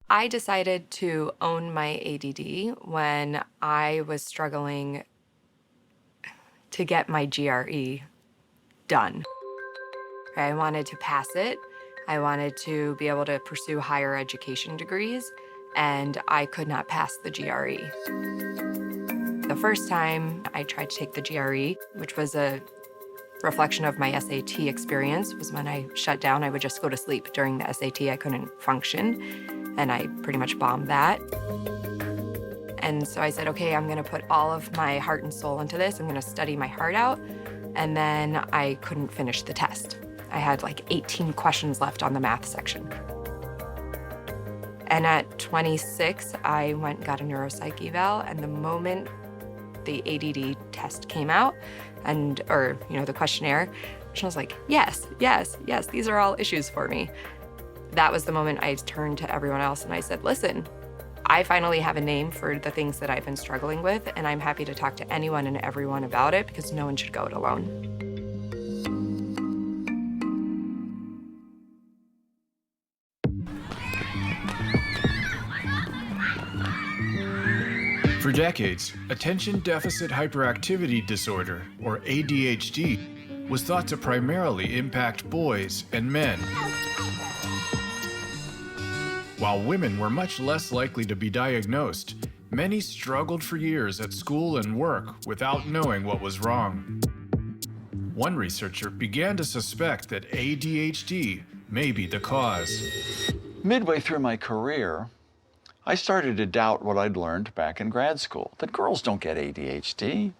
I decided to own my ADD when I was struggling to get my GRE done. I wanted to pass it. I wanted to be able to pursue higher education degrees, and I could not pass the GRE. The first time I tried to take the GRE, which was a reflection of my SAT experience, was when I shut down. I would just go to sleep during the SAT. I couldn't function, and I pretty much bombed that. And so I said, okay, I'm gonna put all of my heart and soul into this. I'm gonna study my heart out. And then I couldn't finish the test. I had like 18 questions left on the math section. And at 26, I went and got a neuropsych eval, and the moment the ADD test came out, or the questionnaire, I was like, yes, yes, yes, these are all issues for me. That was the moment I turned to everyone else and I said, listen, I finally have a name for the things that I've been struggling with, and I'm happy to talk to anyone and everyone about it because no one should go it alone. For decades, attention deficit hyperactivity disorder, or ADHD, was thought to primarily impact boys and men, while women were much less likely to be diagnosed. Many struggled for years at school and work without knowing what was wrong. One researcher began to suspect that ADHD may be the cause. Midway through my career, I started to doubt what I'd learned back in grad school, that girls don't get ADHD.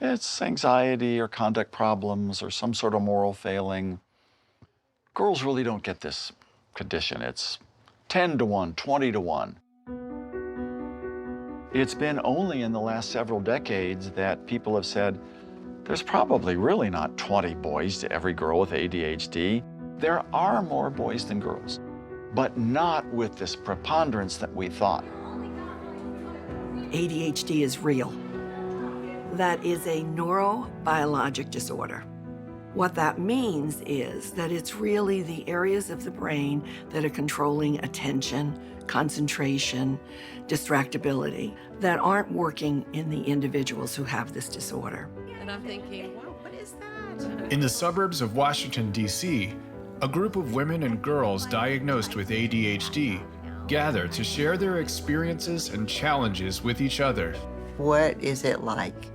It's anxiety or conduct problems or some sort of moral failing. Girls really don't get this condition. It's 10 to 1, 20 to 1. It's been only in the last several decades that people have said, there's probably really not 20 boys to every girl with ADHD. There are more boys than girls, but not with this preponderance that we thought. ADHD is real. That is a neurobiologic disorder. What that means is that it's really the areas of the brain that are controlling attention, concentration, distractibility that aren't working in the individuals who have this disorder. And I'm thinking, wow, what is that? In the suburbs of Washington, D.C., a group of women and girls diagnosed with ADHD gather to share their experiences and challenges with each other. What is it like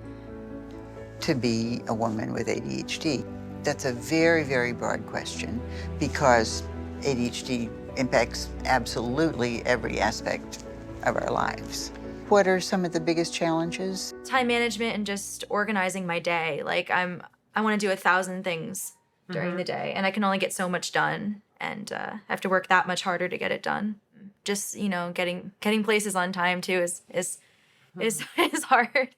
to be a woman with ADHD? That's a very, very broad question because ADHD impacts absolutely every aspect of our lives. What are some of the biggest challenges? Time management and just organizing my day. Like I want to do 1,000 things during the day, and I can only get so much done, and I have to work that much harder to get it done. Just getting places on time too is hard.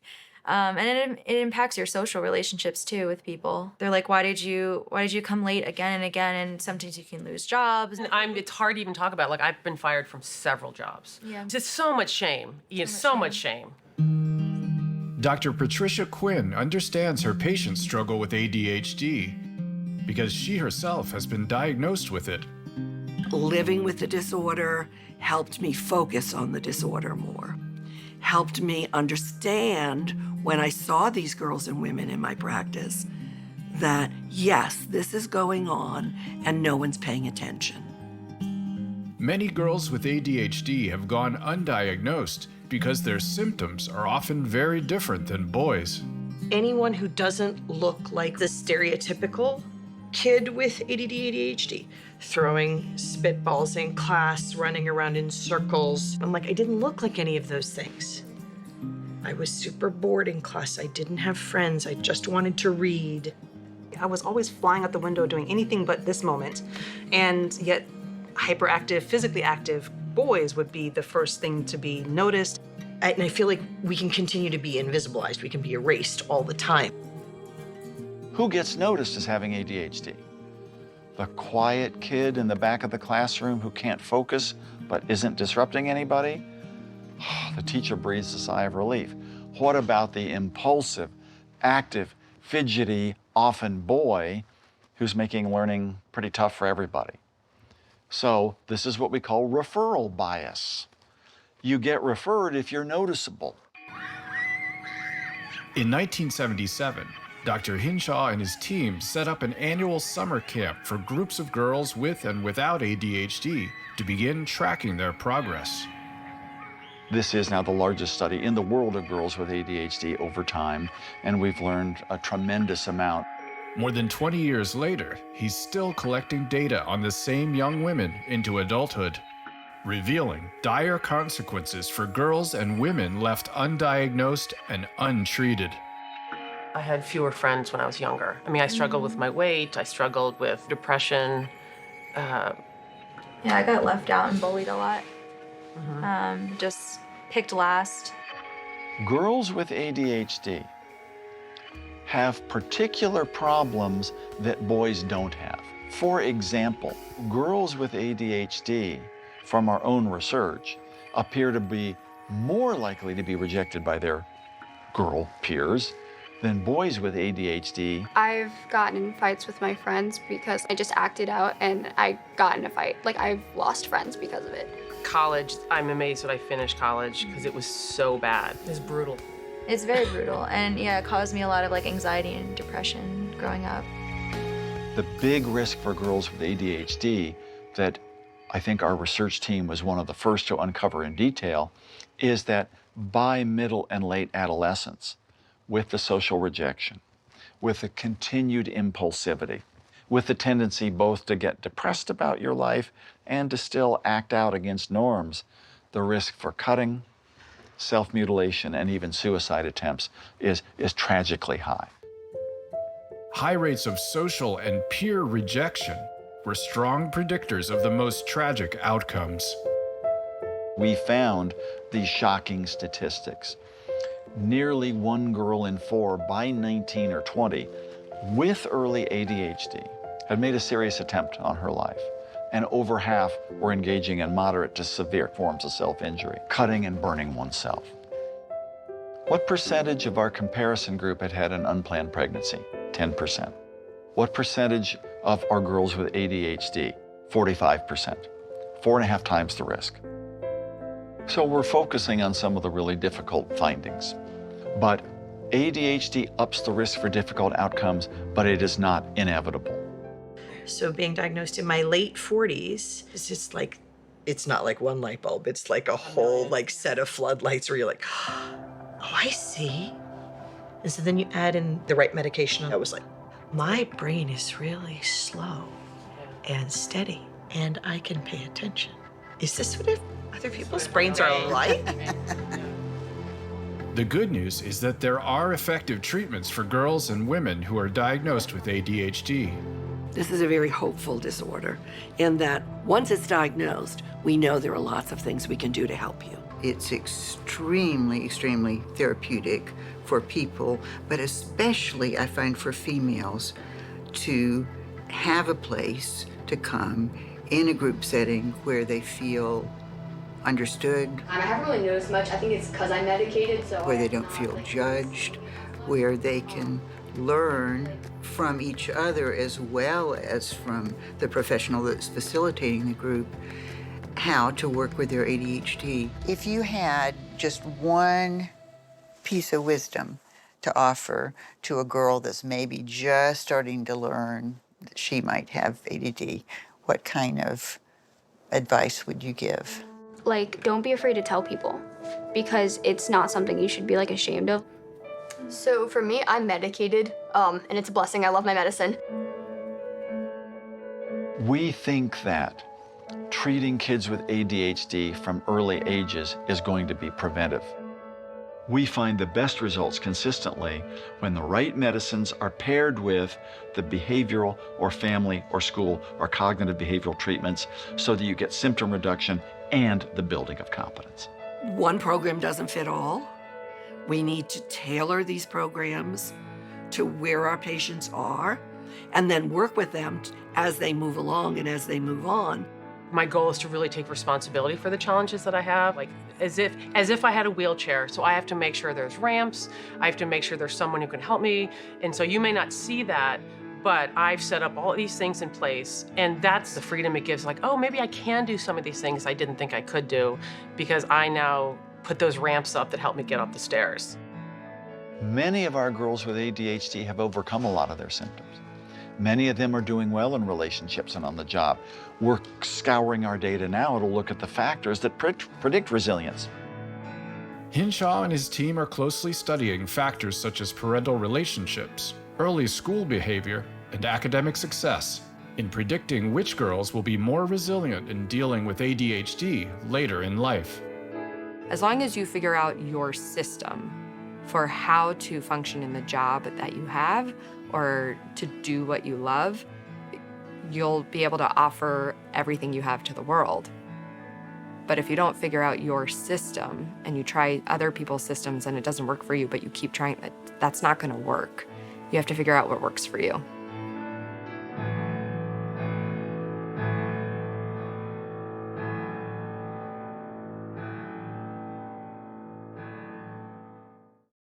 And it impacts your social relationships too with people. They're like, why did you come late again and again? And sometimes you can lose jobs. It's hard to even talk about. Like, I've been fired from several jobs. Yeah. Just so much shame. So much shame. Dr. Patricia Quinn understands her patients struggle with ADHD because she herself has been diagnosed with it. Living with the disorder helped me focus on the disorder more, helped me understand when I saw these girls and women in my practice that, yes, this is going on and no one's paying attention. Many girls with ADHD have gone undiagnosed because their symptoms are often very different than boys. Anyone who doesn't look like the stereotypical kid with ADD, ADHD, throwing spitballs in class, running around in circles. I'm like, I didn't look like any of those things. I was super bored in class. I didn't have friends. I just wanted to read. I was always flying out the window doing anything but this moment. And yet hyperactive, physically active boys would be the first thing to be noticed. And I feel like we can continue to be invisibilized. We can be erased all the time. Who gets noticed as having ADHD? The quiet kid in the back of the classroom who can't focus but isn't disrupting anybody? The teacher breathes a sigh of relief. What about the impulsive, active, fidgety, often boy who's making learning pretty tough for everybody? So this is what we call referral bias. You get referred if you're noticeable. In 1977, Dr. Hinshaw and his team set up an annual summer camp for groups of girls with and without ADHD to begin tracking their progress. This is now the largest study in the world of girls with ADHD over time, and we've learned a tremendous amount. More than 20 years later, he's still collecting data on the same young women into adulthood, revealing dire consequences for girls and women left undiagnosed and untreated. I had fewer friends when I was younger. I mean, I struggled with my weight, I struggled with depression. Yeah, I got left out and bullied a lot. Just picked last. Girls with ADHD have particular problems that boys don't have. For example, girls with ADHD, from our own research, appear to be more likely to be rejected by their girl peers than boys with ADHD. I've gotten in fights with my friends because I just acted out and I got in a fight. Like, I've lost friends because of it. College, I'm amazed that I finished college because it was so bad. It was brutal. It's very brutal, and yeah, it caused me a lot of like anxiety and depression growing up. The big risk for girls with ADHD that I think our research team was one of the first to uncover in detail is that by middle and late adolescence, with the social rejection, with the continued impulsivity, with the tendency both to get depressed about your life and to still act out against norms, the risk for cutting, self-mutilation, and even suicide attempts is tragically high. High rates of social and peer rejection were strong predictors of the most tragic outcomes. We found these shocking statistics. Nearly 1 girl in 4 by 19 or 20 with early ADHD had made a serious attempt on her life, and over half were engaging in moderate to severe forms of self-injury, cutting and burning oneself. What percentage of our comparison group had had an unplanned pregnancy? 10%. What percentage of our girls with ADHD? 45%. 4.5 times the risk. So we're focusing on some of the really difficult findings. But ADHD ups the risk for difficult outcomes, but it is not inevitable. So being diagnosed in my late 40s is just like, it's not like one light bulb. It's like a whole like set of floodlights where you're like, oh, I see. And so then you add in the right medication. I was like, my brain is really slow and steady, and I can pay attention. Is this what other people's brains are like? The good news is that there are effective treatments for girls and women who are diagnosed with ADHD. This is a very hopeful disorder in that once it's diagnosed, we know there are lots of things we can do to help you. It's extremely, extremely therapeutic for people, but especially I find for females to have a place to come in a group setting where they feel understood, I haven't really noticed much. I think it's because I'm medicated, so. where they don't feel judged, where they can learn from each other as well as from the professional that's facilitating the group how to work with their ADHD. If you had just one piece of wisdom to offer to a girl that's maybe just starting to learn that she might have ADD, what kind of advice would you give? Like, don't be afraid to tell people because it's not something you should be like ashamed of. So for me, I'm medicated, and it's a blessing. I love my medicine. We think that treating kids with ADHD from early ages is going to be preventive. We find the best results consistently when the right medicines are paired with the behavioral or family or school or cognitive behavioral treatments so that you get symptom reduction and the building of competence. One program doesn't fit all. We need to tailor these programs to where our patients are and then work with them as they move along and as they move on. My goal is to really take responsibility for the challenges that I have, like as if I had a wheelchair. So I have to make sure there's ramps, I have to make sure there's someone who can help me. And so you may not see that, But I've set up all these things in place, and that's the freedom it gives. Like, oh, maybe I can do some of these things I didn't think I could do because I now put those ramps up that help me get up the stairs. Many of our girls with ADHD have overcome a lot of their symptoms. Many of them are doing well in relationships and on the job. We're scouring our data now to look at the factors that predict resilience. Hinshaw and his team are closely studying factors such as parental relationships, early school behavior, and academic success in predicting which girls will be more resilient in dealing with ADHD later in life. As long as you figure out your system for how to function in the job that you have or to do what you love, you'll be able to offer everything you have to the world. But if you don't figure out your system and you try other people's systems and it doesn't work for you, but you keep trying, that's not going to work. You have to figure out what works for you.